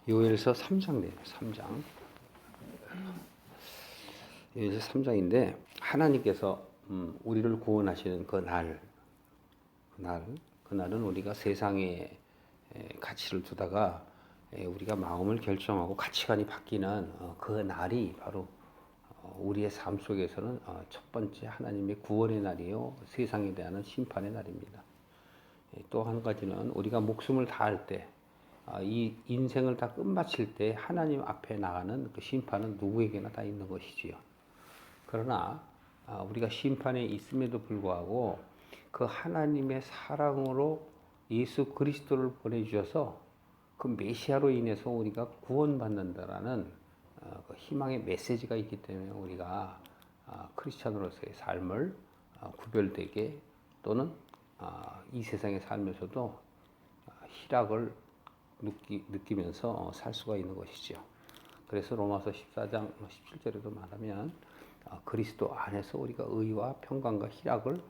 요엘서 3장이에요. 3장. 요엘서 3장인데 하나님께서 우리를 구원하시는 그날은 우리가 세상에 가치를 두다가 우리가 마음을 결정하고 가치관이 바뀌는 그 날이 바로 우리의 삶 속에서는 첫 번째 하나님의 구원의 날이요, 세상에 대한 심판의 날입니다. 또 한 가지는 우리가 목숨을 다할 때, 이 인생을 다 끝마칠 때 하나님 앞에 나가는 그 심판은 누구에게나 다 있는 것이지요. 그러나 우리가 심판에 있음에도 불구하고 그 하나님의 사랑으로 예수 그리스도를 보내주셔서 그 메시아로 인해서 우리가 구원받는다라는 그 희망의 메시지가 있기 때문에 우리가 크리스찬으로서의 삶을 구별되게, 또는 이 세상에 살면서도 희락을 느끼면서 살 수가 있는 것이죠. 그래서 로마서 14장 17절에도 말하면 그리스도 안에서 우리가 의와 평강과 희락을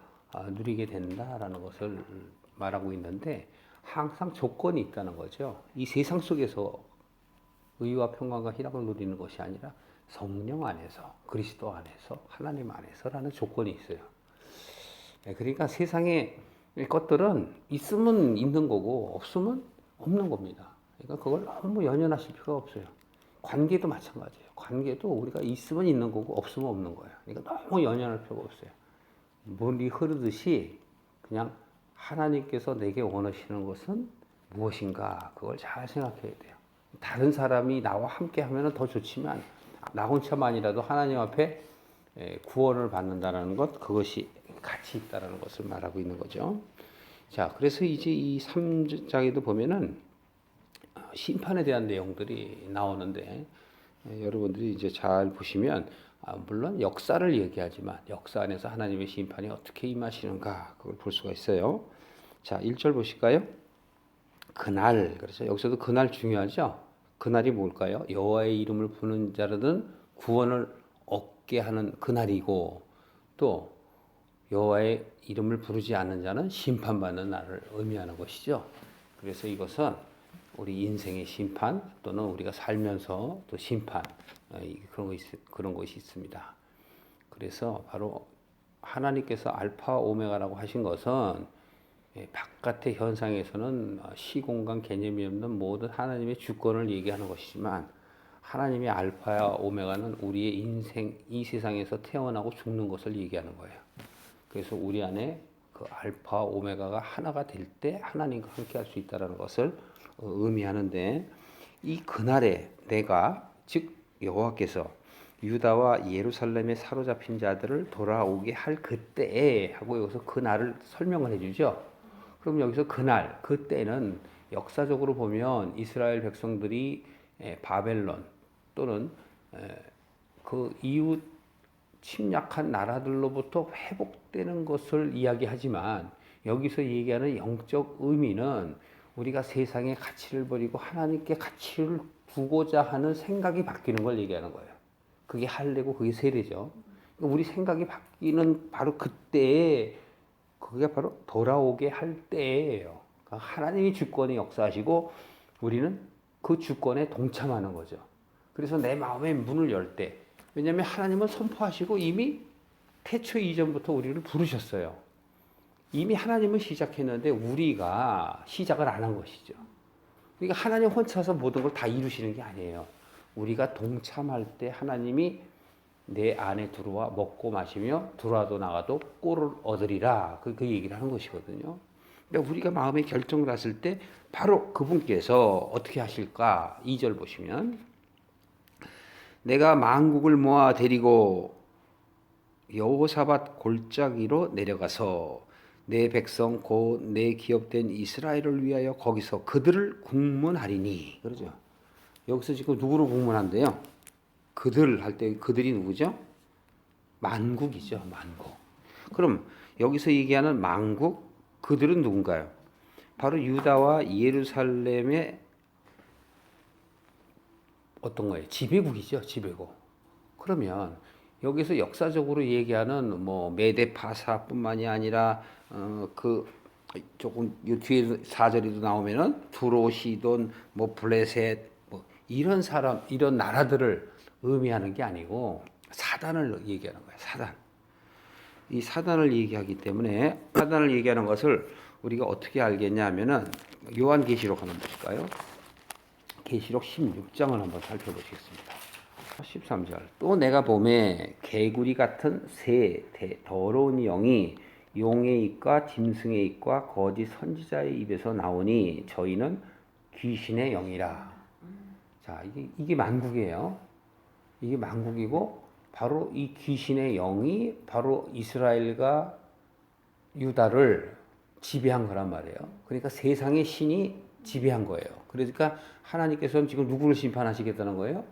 누리게 된다라는 것을 말하고 있는데, 항상 조건이 있다는 거죠. 이 세상 속에서 의와 평강과 희락을 누리는 것이 아니라 성령 안에서, 그리스도 안에서, 하나님 안에서라는 조건이 있어요. 그러니까 세상의 것들은 있으면 있는 거고 없으면 없는 겁니다. 그러니까 그걸 너무 연연하실 필요가 없어요. 관계도 마찬가지예요. 관계도 우리가 있으면 있는 거고 없으면 없는 거예요. 그러니까 너무 연연할 필요가 없어요. 물이 흐르듯이 그냥 하나님께서 내게 원하시는 것은 무엇인가, 그걸 잘 생각해야 돼요. 다른 사람이 나와 함께 하면 더 좋지만 나 혼자만이라도 하나님 앞에 구원을 받는다는 것, 그것이 가치 있다는 것을 말하고 있는 거죠. 자, 그래서 이제 이 3장에도 보면은 심판에 대한 내용들이 나오는데, 여러분들이 이제 잘 보시면 물론 역사를 얘기하지만 역사 안에서 하나님의 심판이 어떻게 임하시는가, 그걸 볼 수가 있어요. 자, 1절 보실까요? 그날, 그렇죠. 여기서도 그날 중요하죠. 그날이 뭘까요? 여호와의 이름을 부르는 자들은 구원을 얻게 하는 그날이고, 또 여호와의 이름을 부르지 않는 자는 심판받는 날을 의미하는 것이죠. 그래서 이것은 우리 인생의 심판, 또는 우리가 살면서 또 심판, 그런 것이 있습니다. 그래서 바로 하나님께서 알파 오메가라고 하신 것은 바깥의 현상에서는 시공간 개념이 없는 모든 하나님의 주권을 얘기하는 것이지만, 하나님의 알파와 오메가는 우리의 인생, 이 세상에서 태어나고 죽는 것을 얘기하는 거예요. 그래서 우리 안에 그 알파 오메가가 하나가 될 때 하나님과 함께 할 수 있다는 것을 의미하는데, 이 그날에 내가, 즉 여호와께서 유다와 예루살렘에 사로잡힌 자들을 돌아오게 할 그때에 하고 여기서 그날을 설명을 해주죠. 그럼 여기서 그날, 그때는 역사적으로 보면 이스라엘 백성들이 바벨론 또는 그 이웃 침략한 나라들로부터 회복되는 것을 이야기하지만, 여기서 얘기하는 영적 의미는 우리가 세상의 가치를 버리고 하나님께 가치를 두고자 하는 생각이 바뀌는 걸 얘기하는 거예요. 그게 할례고 그게 세례죠. 그러니까 우리 생각이 바뀌는 바로 그때에, 그게 바로 돌아오게 할 때예요. 그러니까 하나님이 주권에 역사하시고 우리는 그 주권에 동참하는 거죠. 그래서 내 마음의 문을 열 때, 왜냐하면 하나님은 선포하시고 이미 태초 이전부터 우리를 부르셨어요. 이미 하나님은 시작했는데 우리가 시작을 안 한 것이죠. 그러니까 하나님 혼자서 모든 걸 다 이루시는 게 아니에요. 우리가 동참할 때 하나님이 내 안에 들어와 먹고 마시며 들어와도 나가도 꼴을 얻으리라, 그 얘기를 하는 것이거든요. 그러니까 우리가 마음에 결정을 했을 때 바로 그분께서 어떻게 하실까? 2절 보시면, 내가 만국을 모아 데리고 여호사밧 골짜기로 내려가서 내 백성 곧 내 기업된 이스라엘을 위하여 거기서 그들을 국문하리니. 그러죠. 여기서 지금 누구를 국문한대요? 그들 할 때 그들이 누구죠? 만국이죠. 만국. 그럼 여기서 얘기하는 만국, 그들은 누군가요? 바로 유다와 예루살렘의 어떤 거예요? 지배국이죠. 지배국. 그러면 여기서 역사적으로 얘기하는 뭐 메데파사뿐만이 아니라 그 조금 이 뒤에 4절에도 나오면은 두로, 시돈, 뭐 블레셋, 뭐 이런 사람, 이런 나라들을 의미하는 게 아니고 사단을 얘기하는 거예요. 사단. 이 사단을 얘기하기 때문에 사단을 얘기하는 것을 우리가 어떻게 알겠냐 하면은 요한계시록 한번 보실까요? 계시록 16장을 한번 살펴보시겠습니다. 13절. 또 내가 봄에 개구리 같은 새 더러운 영이 용의 입과 짐승의 입과 거짓 선지자의 입에서 나오니 저희는 귀신의 영이라. 자, 이게 만국이에요. 이게 만국이고 바로 이 귀신의 영이 바로 이스라엘과 유다를 지배한 거란 말이에요. 그러니까 세상의 신이 지배한 거예요. 그러니까 하나님께서는 지금 누구를 심판하시겠다는 거예요?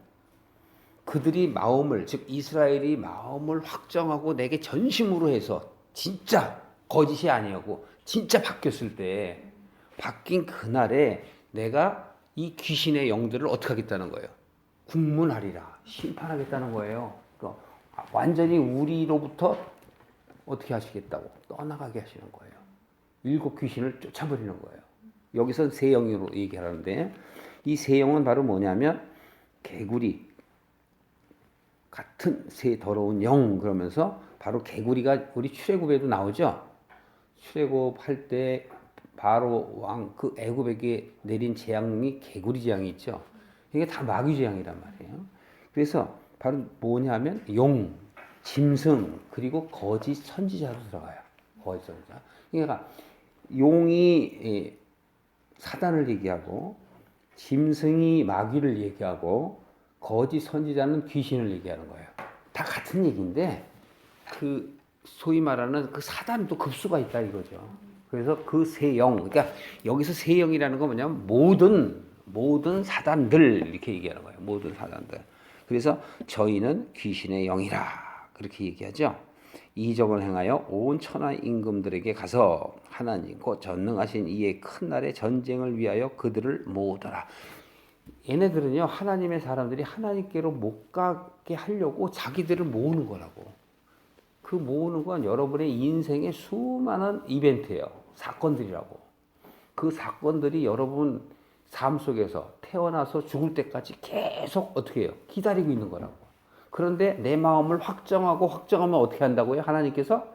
그들이 마음을, 즉 이스라엘이 마음을 확정하고 내게 전심으로 해서 진짜 거짓이 아니었고 진짜 바뀌었을 때 바뀐 그날에 내가 이 귀신의 영들을 어떻게 하겠다는 거예요? 국문하리라. 심판하겠다는 거예요. 그러니까 완전히 우리로부터 어떻게 하시겠다고? 떠나가게 하시는 거예요. 일곱 귀신을 쫓아버리는 거예요. 여기서 세 영으로 얘기하는데 이 세 영은 바로 뭐냐면 개구리 같은 새 더러운 영 그러면서 바로 개구리가 우리 출애굽에도 나오죠. 출애굽할 때 바로 왕 그 애굽에게 내린 재앙이 개구리 재앙이 있죠. 이게 다 마귀 재앙이란 말이에요. 그래서 바로 뭐냐면 용, 짐승 그리고 거짓 선지자로 들어가요. 거짓 선지자. 그러니까 용이 사단을 얘기하고 짐승이 마귀를 얘기하고 거짓 선지자는 귀신을 얘기하는 거예요. 다 같은 얘기인데 그 소위 말하는 그 사단도 급수가 있다 이거죠. 그래서 그 세 영, 그러니까 여기서 세 영이라는 건 뭐냐면 모든 사단들 이렇게 얘기하는 거예요. 모든 사단들. 그래서 저희는 귀신의 영이라 그렇게 얘기하죠. 이적을 행하여 온 천하 임금들에게 가서 하나님 곧 전능하신 이의 큰 날의 전쟁을 위하여 그들을 모으더라. 얘네들은요 하나님의 사람들이 하나님께로 못 가게 하려고 자기들을 모으는 거라고. 그 모으는 건 여러분의 인생의 수많은 이벤트예요. 사건들이라고. 그 사건들이 여러분 삶 속에서 태어나서 죽을 때까지 계속 어떻게 해요? 기다리고 있는 거라고. 그런데 내 마음을 확정하면 어떻게 한다고요? 하나님께서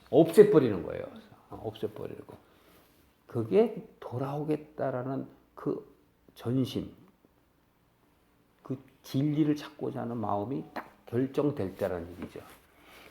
없애버리는 거예요. 없애버리는 거. 그게 돌아오겠다라는 그 전심, 그 진리를 찾고자 하는 마음이 딱 결정될 때라는 얘기죠.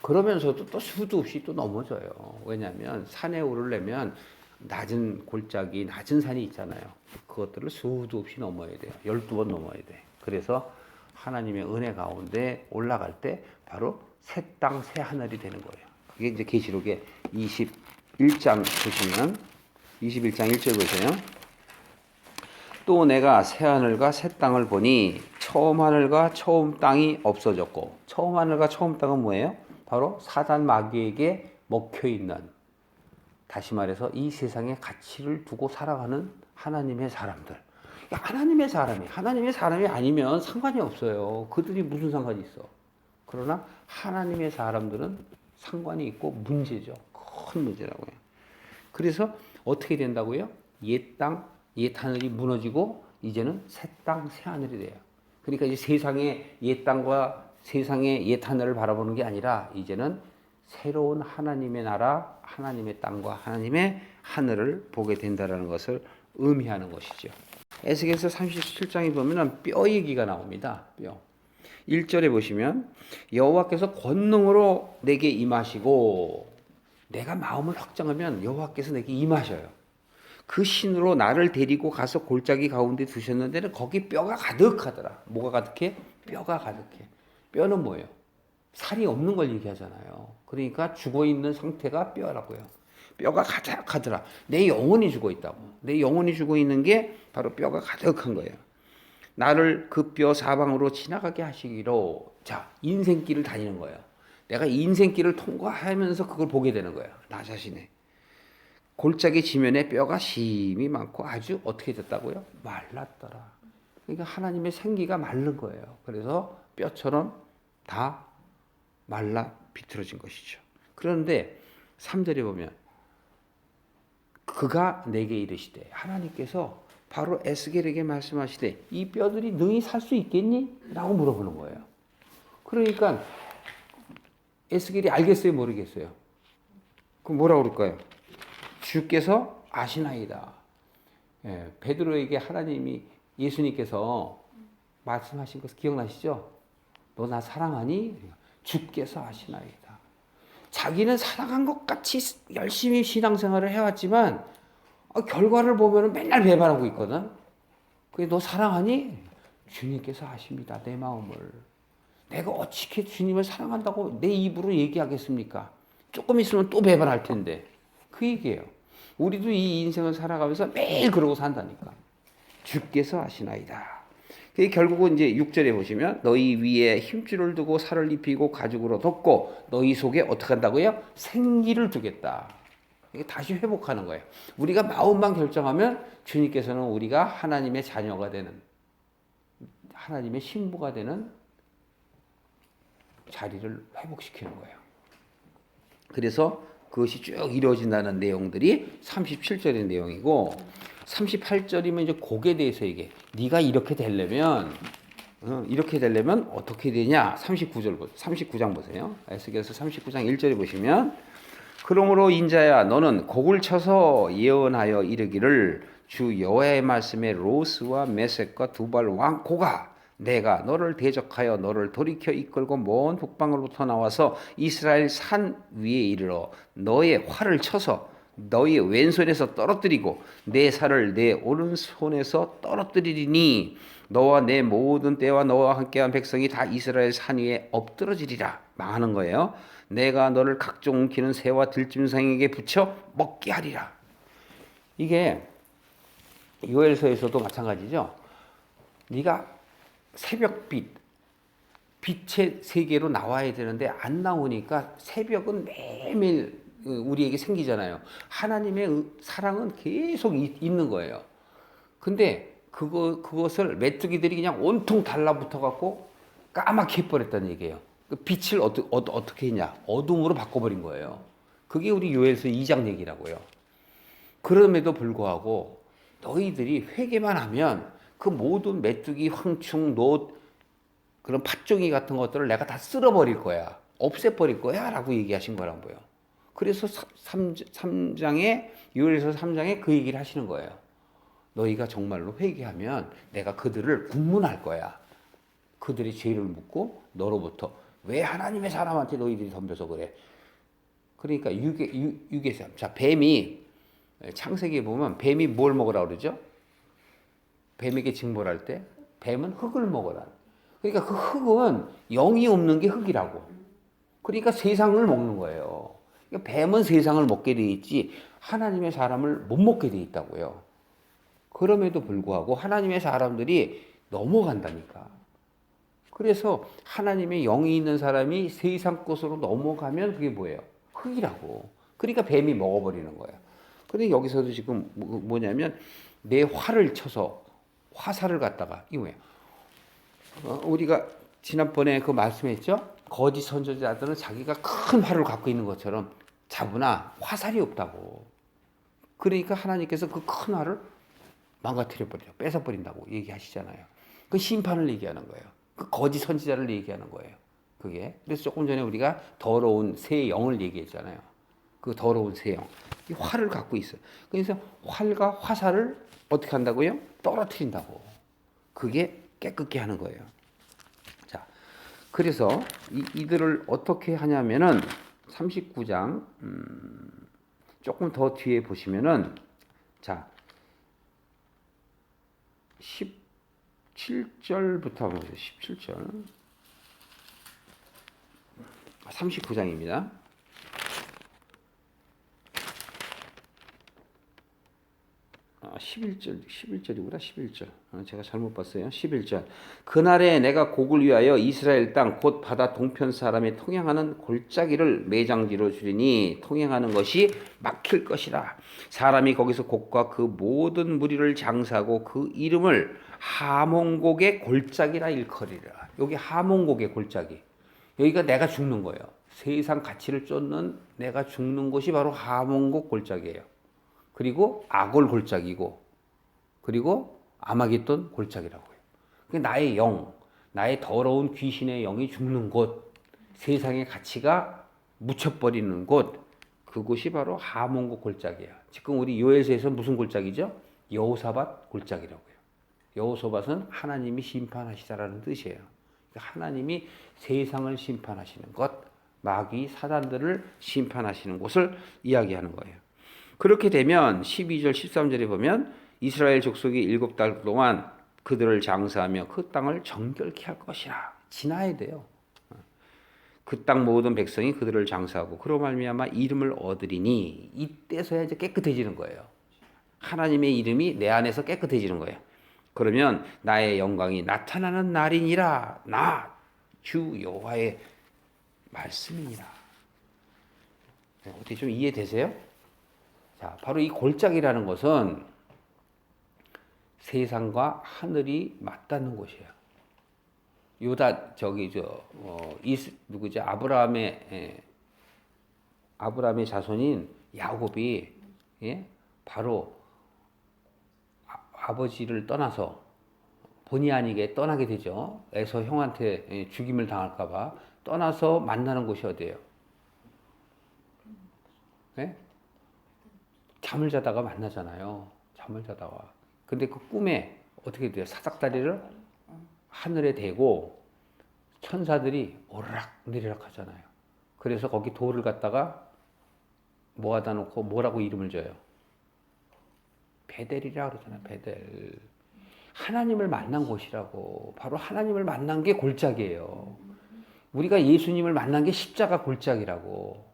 그러면서도 또 수도 없이 또 넘어져요. 왜냐하면 산에 오르려면 낮은 골짜기, 낮은 산이 있잖아요. 그것들을 수도 없이 넘어야 돼요. 12번 넘어야 돼. 그래서 하나님의 은혜 가운데 올라갈 때 바로 새 땅, 새 하늘이 되는 거예요. 그게 이제 계시록의 21장 보시면 21장 1절 보세요. 또 내가 새 하늘과 새 땅을 보니 처음 하늘과 처음 땅이 없어졌고 처음 하늘과 처음 땅은 뭐예요? 바로 사단 마귀에게 먹혀 있는 다시 말해서 이 세상에 가치를 두고 살아가는 하나님의 사람들. 하나님의 사람이 아니면 상관이 없어요. 그들이 무슨 상관이 있어. 그러나 하나님의 사람들은 상관이 있고 문제죠. 큰 문제라고요. 그래서 어떻게 된다고요? 옛 땅, 옛 하늘이 무너지고 이제는 새 땅, 새 하늘이 돼요. 그러니까 이제 세상의 옛 땅과 세상의 옛 하늘을 바라보는 게 아니라 이제는 새로운 하나님의 나라, 하나님의 땅과 하나님의 하늘을 보게 된다는 것을 의미하는 것이죠. 에스겔서 37장에 보면 뼈 얘기가 나옵니다. 뼈. 1절에 보시면 여호와께서 권능으로 내게 임하시고 내가 마음을 확정하면 여호와께서 내게 임하셔요. 그 신으로 나를 데리고 가서 골짜기 가운데 두셨는데 거기 뼈가 가득하더라. 뭐가 가득해? 뼈가 가득해. 뼈는 뭐예요? 살이 없는 걸 얘기하잖아요. 그러니까 죽어있는 상태가 뼈라고요. 뼈가 가득하더라. 내 영혼이 죽어있다고. 내 영혼이 죽어있는 게 바로 뼈가 가득한 거예요. 나를 그 뼈 사방으로 지나가게 하시기로. 자, 인생길을 다니는 거예요. 내가 인생길을 통과하면서 그걸 보게 되는 거예요. 나 자신의. 골짜기 지면에 뼈가 심이 많고 아주 어떻게 됐다고요? 말랐더라. 그러니까 하나님의 생기가 마른 거예요. 그래서 뼈처럼 다 말라 비틀어진 것이죠. 그런데 3절에 보면 그가 내게 이르시되 하나님께서 바로 에스겔에게 말씀하시되 이 뼈들이 능히 살 수 있겠니? 라고 물어보는 거예요. 그러니까 에스겔이 알겠어요, 모르겠어요? 그럼 뭐라고 그럴까요? 주께서 아시나이다. 예, 베드로에게 하나님이 예수님께서 말씀하신 거 기억나시죠? 너 나 사랑하니? 주께서 아시나이다. 자기는 사랑한 것 같이 열심히 신앙생활을 해왔지만 결과를 보면 맨날 배반하고 있거든. 그게 너 사랑하니? 주님께서 아십니다. 내 마음을. 내가 어떻게 주님을 사랑한다고 내 입으로 얘기하겠습니까? 조금 있으면 또 배반할 텐데. 그 얘기예요. 우리도 이 인생을 살아가면서 매일 그러고 산다니까. 주께서 아시나이다. 그게 결국은 이제 6절에 보시면 너희 위에 힘줄을 두고 살을 입히고 가죽으로 덮고 너희 속에 어떻게 한다고요? 생기를 두겠다. 이게 다시 회복하는 거예요. 우리가 마음만 결정하면 주님께서는 우리가 하나님의 자녀가 되는, 하나님의 신부가 되는 자리를 회복시키는 거예요. 그래서 그것이 쭉 이루어진다는 내용들이 37절의 내용이고 38절이면 이제 곡에 대해서 얘기해. 네가 이렇게 되려면 어떻게 되냐? 39장 보세요. 에스겔서 39장 1절에 보시면 그러므로 인자야 너는 곡을 쳐서 예언하여 이르기를 주 여호와의 말씀에 로스와 메섹과 두발 왕고가 내가 너를 대적하여 너를 돌이켜 이끌고 먼 북방으로부터 나와서 이스라엘 산 위에 이르러 너의 활을 쳐서 너의 왼손에서 떨어뜨리고 내 살을 내 오른손에서 떨어뜨리리니 너와 내 모든 때와 너와 함께한 백성이 다 이스라엘 산 위에 엎드러지리라 망하는 거예요. 내가 너를 각종 움키는 새와 들짐승에게 붙여 먹게 하리라. 이게 요엘서에서도 마찬가지죠. 네가 새벽빛, 빛의 세계로 나와야 되는데 안 나오니까 새벽은 매일매일 우리에게 생기잖아요. 하나님의 사랑은 계속 있는 거예요. 근데 그것을 메뚜기들이 그냥 온통 달라붙어 갖고 까맣게 해버렸다는 얘기예요. 그 빛을 어떻게 했냐? 어둠으로 바꿔버린 거예요. 그게 우리 요엘서 2장 얘기라고요. 그럼에도 불구하고 너희들이 회개만 하면 그 모든 메뚜기, 황충, 노 그런 팥종이 같은 것들을 내가 다 쓸어버릴 거야. 없애버릴 거야. 라고 얘기하신 거란 거예요. 그래서 3장에, 요엘서 3장에 그 얘기를 하시는 거예요. 너희가 정말로 회개하면 내가 그들을 국문할 거야. 그들의 죄를 묻고 너로부터 왜 하나님의 사람한테 너희들이 덤벼서 그래. 그러니까 유괴삼. 자, 뱀이 창세기에 보면 뱀이 뭘 먹으라 그러죠? 뱀에게 징벌할 때 뱀은 흙을 먹어라. 그러니까 그 흙은 영이 없는 게 흙이라고. 그러니까 세상을 먹는 거예요. 그러니까 뱀은 세상을 먹게 돼 있지 하나님의 사람을 못 먹게 돼 있다고요. 그럼에도 불구하고 하나님의 사람들이 넘어간다니까. 그래서 하나님의 영이 있는 사람이 세상 것으로 넘어가면 그게 뭐예요? 흙이라고. 그러니까 뱀이 먹어버리는 거예요. 근데 여기서도 지금 뭐냐면 내 활을 쳐서 화살을 갖다가 이거 뭐예요? 우리가 지난번에 그 말씀했죠? 거짓 선지자들은 자기가 큰 활을 갖고 있는 것처럼 자부나 화살이 없다고. 그러니까 하나님께서 그 큰 활을 망가뜨려버려, 뺏어버린다고 얘기하시잖아요. 그 심판을 얘기하는 거예요. 그 거짓 선지자를 얘기하는 거예요. 그게. 그래서 조금 전에 우리가 더러운 새 영을 얘기했잖아요. 그 더러운 새 영. 이 활을 갖고 있어요. 그래서 활과 화살을 어떻게 한다고요? 떨어뜨린다고. 그게 깨끗게 하는 거예요. 자, 그래서 이들을 어떻게 하냐면은 39장 조금 더 뒤에 보시면은 자 17절부터 한번 보세요. 17절 39장입니다. 11절이구나. 11절. 제가 잘못 봤어요. 11절. 그날에 내가 곡을 위하여 이스라엘 땅 곧 바다 동편 사람의 통행하는 골짜기를 매장지로 주리니 통행하는 것이 막힐 것이라. 사람이 거기서 곡과 그 모든 무리를 장사하고 그 이름을 하몬곡의 골짜기라 일컬이라. 여기 하몬곡의 골짜기. 여기가 내가 죽는 거예요. 세상 가치를 쫓는 내가 죽는 곳이 바로 하몬곡 골짜기예요. 그리고 아골 골짜기고 그리고 아마겟돈 골짜기라고 해요. 나의 영, 나의 더러운 귀신의 영이 죽는 곳, 세상의 가치가 묻혀버리는 곳, 그곳이 바로 하몬국 골짜기야. 지금 우리 요엘서에서 무슨 골짜기죠? 여호사밧 골짜기라고요. 여호사밧은 하나님이 심판하시다라는 뜻이에요. 하나님이 세상을 심판하시는 것, 마귀 사단들을 심판하시는 곳을 이야기하는 거예요. 그렇게 되면 12절 13절에 보면 이스라엘 족속이 7달 동안 그들을 장사하며 그 땅을 정결케 할 것이라. 지나야 돼요. 그 땅 모든 백성이 그들을 장사하고 그로 말미암아 이름을 얻으리니, 이때서야 이제 깨끗해지는 거예요. 하나님의 이름이 내 안에서 깨끗해지는 거예요. 그러면 나의 영광이 나타나는 날이니라. 나 주 여호와의 말씀이니라. 어떻게 좀 이해되세요? 자, 바로 이 골짜기라는 것은 세상과 하늘이 맞닿는 곳이에요. 요다 저기 누구지? 아브라함의 자손인 야곱이, 예? 바로 아버지를 떠나서 본의 아니게 떠나게 되죠. 에서 형한테 죽임을 당할까봐 떠나서 만나는 곳이 어디예요? 예? 잠을 자다가 만나잖아요. 잠을 자다가. 근데 그 꿈에 어떻게 돼요? 사닥다리를 하늘에 대고 천사들이 오르락 내리락 하잖아요. 그래서 거기 돌을 갖다가 모아다 놓고 뭐라고 이름을 줘요? 베델이라 그러잖아요. 베델. 하나님을 만난 곳이라고. 바로 하나님을 만난 게 골짜기예요. 우리가 예수님을 만난 게 십자가 골짜기라고.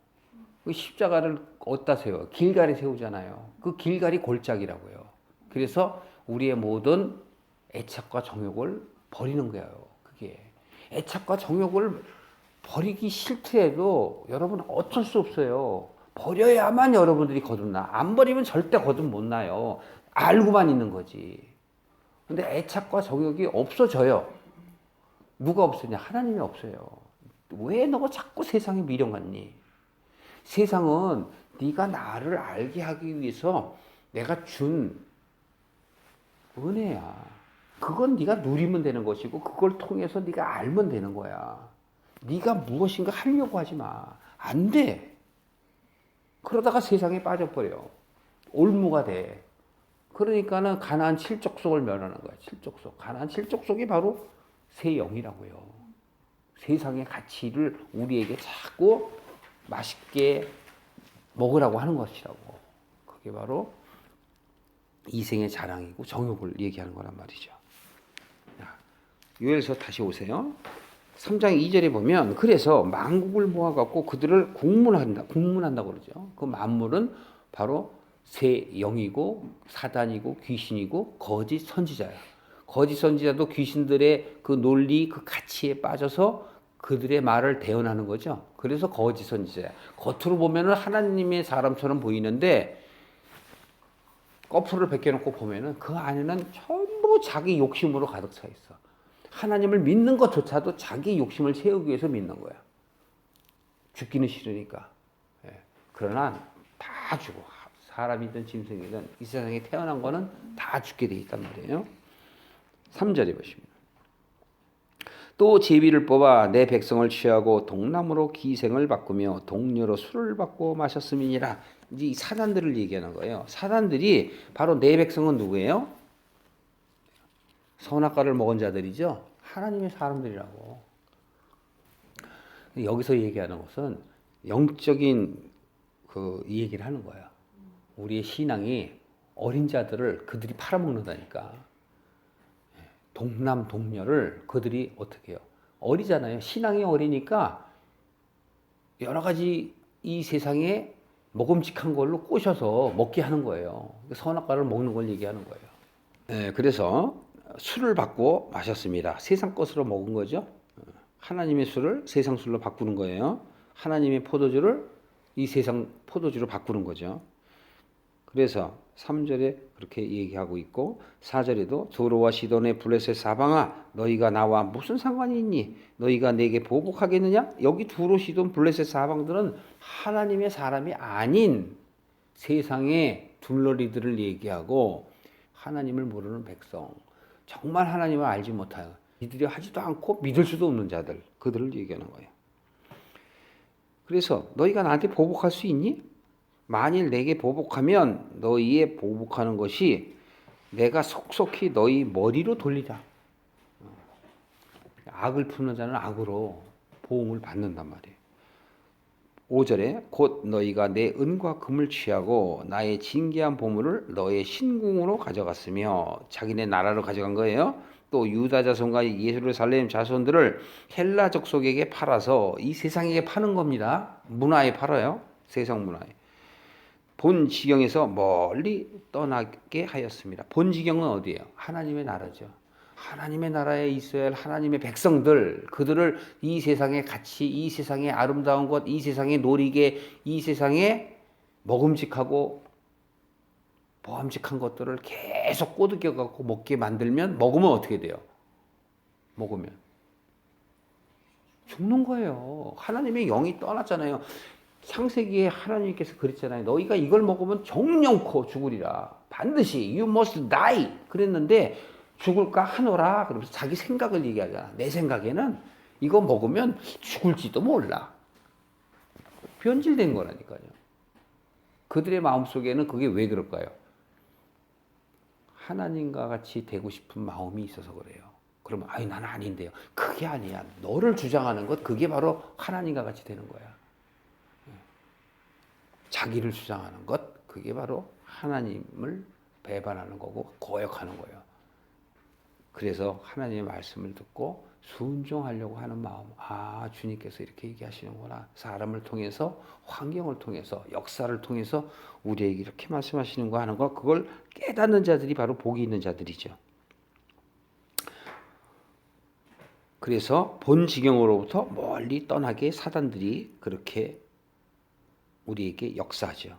그 십자가를 어디다 세워요? 길갈에 세우잖아요. 그 길갈이 골짜기라고요. 그래서 우리의 모든 애착과 정욕을 버리는 거예요. 그게 애착과 정욕을 버리기 싫더라도 여러분 어쩔 수 없어요. 버려야만 여러분들이 거듭나. 안 버리면 절대 거듭 못 나요. 알고만 있는 거지. 근데 애착과 정욕이 없어져요. 누가 없으냐? 하나님이 없어요. 왜 너가 자꾸 세상에 미련갖니? 세상은 네가 나를 알게 하기 위해서 내가 준 은혜야. 그건 네가 누리면 되는 것이고 그걸 통해서 네가 알면 되는 거야. 네가 무엇인가 하려고 하지 마. 안 돼. 그러다가 세상에 빠져버려. 올무가 돼. 그러니까는 가나안 7족속을 멸하는 거야. 7족속. 가나안 7족속이 바로 새 영이라고요. 세상의 가치를 우리에게 자꾸 맛있게 먹으라고 하는 것이라고. 그게 바로 이생의 자랑이고 정욕을 얘기하는 거란 말이죠. 요엘서 다시 오세요. 3장 2절에 보면 그래서 만국을 모아갖고 그들을 국문한다고 그러죠. 그 만물은 바로 새 영이고 사단이고 귀신이고 거짓 선지자야. 거짓 선지자도 귀신들의 그 논리 그 가치에 빠져서 그들의 말을 대언하는 거죠. 그래서 거짓 선지자야. 겉으로 보면은 하나님의 사람처럼 보이는데 거풀을 벗겨놓고 보면은 그 안에는 전부 자기 욕심으로 가득 차 있어. 하나님을 믿는 것조차도 자기 욕심을 채우기 위해서 믿는 거야. 죽기는 싫으니까. 예. 그러나 다 죽어. 사람이든 짐승이든 이 세상에 태어난 거는 다 죽게 돼 있단 말이에요. 3절에 보시면 또 제비를 뽑아 내 백성을 취하고 동남으로 기생을 바꾸며 동료로 술을 받고 마셨음이니라. 이제 이 사단들을 얘기하는 거예요. 사단들이 바로 내 백성은 누구예요? 선악과를 먹은 자들이죠. 하나님의 사람들이라고. 여기서 얘기하는 것은 영적인 그 얘기를 하는 거야. 우리의 신앙이 어린 자들을 그들이 팔아먹는다니까. 동남 동녀를 그들이 어떻게 해요? 어리잖아요. 신앙이 어리니까 여러 가지 이 세상에 먹음직한 걸로 꼬셔서 먹게 하는 거예요. 선악과를 먹는 걸 얘기하는 거예요. 네, 그래서 술을 받고 마셨습니다. 세상 것으로 먹은 거죠. 하나님의 술을 세상 술로 바꾸는 거예요. 하나님의 포도주를 이 세상 포도주로 바꾸는 거죠. 그래서 3절에 그렇게 얘기하고 있고 4절에도 도로와 시돈의 블레셋 사방아 너희가 나와 무슨 상관이 있니? 너희가 내게 보복하겠느냐? 여기 도로 시돈 블레셋 사방들은 하나님의 사람이 아닌 세상의 둘러리들을 얘기하고 하나님을 모르는 백성, 정말 하나님을 알지 못하여 이들이 하지도 않고 믿을 수도 없는 자들, 그들을 얘기하는 거예요. 그래서 너희가 나한테 보복할 수 있니? 만일 내게 보복하면 너희의 보복하는 것이 내가 속속히 너희 머리로 돌리자. 악을 푸는 자는 악으로 보응을 받는단 말이에요. 5절에 곧 너희가 내 은과 금을 취하고 나의 진귀한 보물을 너의 신궁으로 가져갔으며, 자기네 나라로 가져간 거예요. 또 유다 자손과 예루살렘 자손들을 헬라 족속에게 팔아서 이 세상에게 파는 겁니다. 문화에 팔아요. 세상 문화에. 본 지경에서 멀리 떠나게 하였습니다. 본 지경은 어디예요? 하나님의 나라죠. 하나님의 나라에 있어야 할 하나님의 백성들, 그들을 이 세상의 가치, 이 세상의 아름다운 것, 이 세상의 놀이게, 이 세상의 먹음직하고 보암직한 것들을 계속 꼬드겨 갖고 먹게 만들면, 먹으면 어떻게 돼요? 먹으면 죽는 거예요. 하나님의 영이 떠났잖아요. 창세기에 하나님께서 그랬잖아요. 너희가 이걸 먹으면 정령코 죽으리라. 반드시 you must die. 그랬는데 죽을까 하노라. 그러면서 자기 생각을 얘기하잖아. 내 생각에는 이거 먹으면 죽을지도 몰라. 변질된 거라니까요. 그들의 마음속에는 그게 왜 그럴까요? 하나님과 같이 되고 싶은 마음이 있어서 그래요. 그러면 아니 나는 아닌데요. 그게 아니야. 너를 주장하는 것, 그게 바로 하나님과 같이 되는 거야. 자기를 주장하는 것, 그게 바로 하나님을 배반하는 거고 거역하는 거예요. 그래서 하나님의 말씀을 듣고 순종하려고 하는 마음, 아, 주님께서 이렇게 얘기하시는구나. 사람을 통해서, 환경을 통해서, 역사를 통해서 우리에게 이렇게 말씀하시는 거 하는 거, 그걸 깨닫는 자들이 바로 복이 있는 자들이죠. 그래서 본 지경으로부터 멀리 떠나게 사단들이 그렇게 우리에게 역사하죠.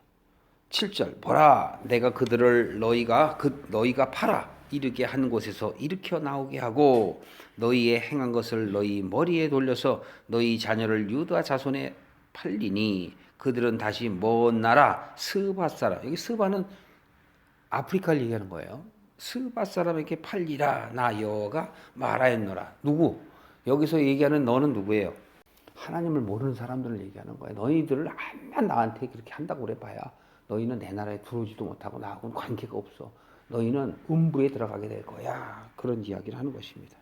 7절 보라, 내가 그들을 너희가 팔아 이르게 한 곳에서 일으켜 나오게 하고 너희의 행한 것을 너희 머리에 돌려서 너희 자녀를 유다 자손에 팔리니 그들은 다시 먼 나라 스바 사람, 여기 스바는 아프리카를 얘기하는 거예요. 스바 사람에게 팔리라. 나 여호와가 말하였노라. 누구? 여기서 얘기하는 너는 누구예요? 하나님을 모르는 사람들을 얘기하는 거예요. 너희들을 암만 나한테 그렇게 한다고 그래 봐야 너희는 내 나라에 들어오지도 못하고 나하고는 관계가 없어. 너희는 음부에 들어가게 될 거야. 그런 이야기를 하는 것입니다.